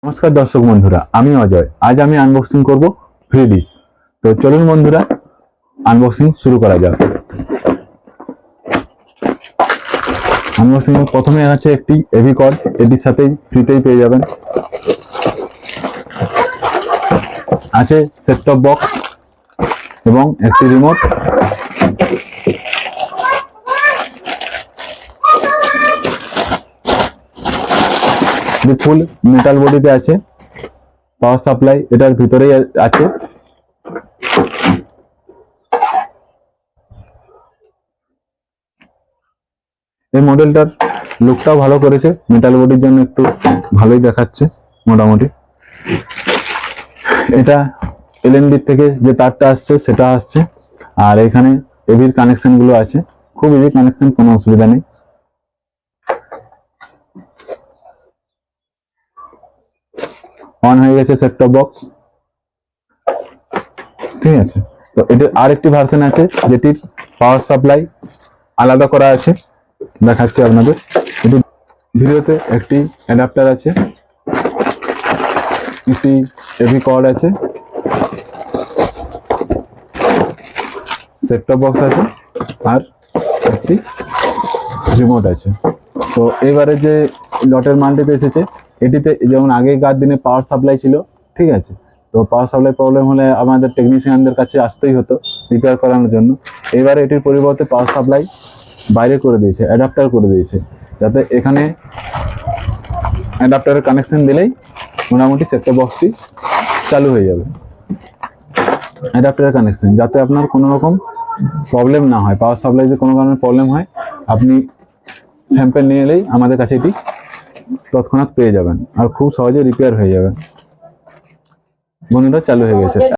নমস্কার দর্শক বন্ধুরা, আমি অজয়। আজ আমি আনবক্সিং করব ফ্রিডিশ। তো চলুন বন্ধুরা, আনবক্সিং শুরু করা যাক। আনবক্সিং এর প্রথমে আছে একটি এভি কর্ড, এটির সাথেই ফ্রিতেই পেয়ে যাবেন। আছে সেট টপ বক্স এবং একটি রিমোট। ফুল মেটাল বডিতে আছে। পাওয়ার সাপ্লাই এটার ভিতরেই আছে। এই মডেলটার লুকটাও ভালো করেছে, মেটাল বডির জন্য একটু ভালোই দেখাচ্ছে মোটামুটি। এটা এলএনডি থেকে যে তারটা আসছে সেটা আসছে, আর এখানে এভির কানেকশন গুলো আছে। খুব ইজি কানেকশন, কোনো অসুবিধা নেই। অন হয়ে গেছে সেট টপ বক্স, ঠিক আছে। তো এটার আরেকটি ভার্সন আছে যেটির পাওয়ার সাপ্লাই আলাদা করা আছে, দেখাচ্ছি আপনাদের। এটি ভিডিওতে একটি অ্যাডাপ্টার আছে, একটি এভি কর্ড আছে, সেট টপ বক্স আছে, আর একটি রিমোট আছে। তো এবারে যে লটের মালটিতে এসেছে, এটিতে যেমন আগেকার দিনে পাওয়ার সাপ্লাই ছিল, ঠিক আছে। তো পাওয়ার সাপ্লাই প্রবলেম হলে আমাদের টেকনিশিয়ানদের কাছে আসতেই হতো রিপেয়ার করানোর জন্য। এবারে এটির পরিবর্তে পাওয়ার সাপ্লাই বাইরে করে দিয়েছে, অ্যাডাপ্টার করে দিয়েছে, যাতে এখানে অ্যাডাপ্টারের কানেকশন দিলেই মোটামুটি সেট টপ বক্সটি চালু হয়ে যাবে। অ্যাডাপ্টারের কানেকশন, যাতে আপনার কোনো রকম প্রবলেম না হয়, পাওয়ার সাপ্লাইতে কোনো কারণে প্রবলেম হয়, আপনি স্যাম্পল নিয়ে এলেই আমাদের কাছে এটি তৎক্ষণাৎ পেয়ে যাবেন, আর খুব সহজে রিপেয়ার হয়ে যাবে। বন্ধুরা, চালু হয়ে গেছে।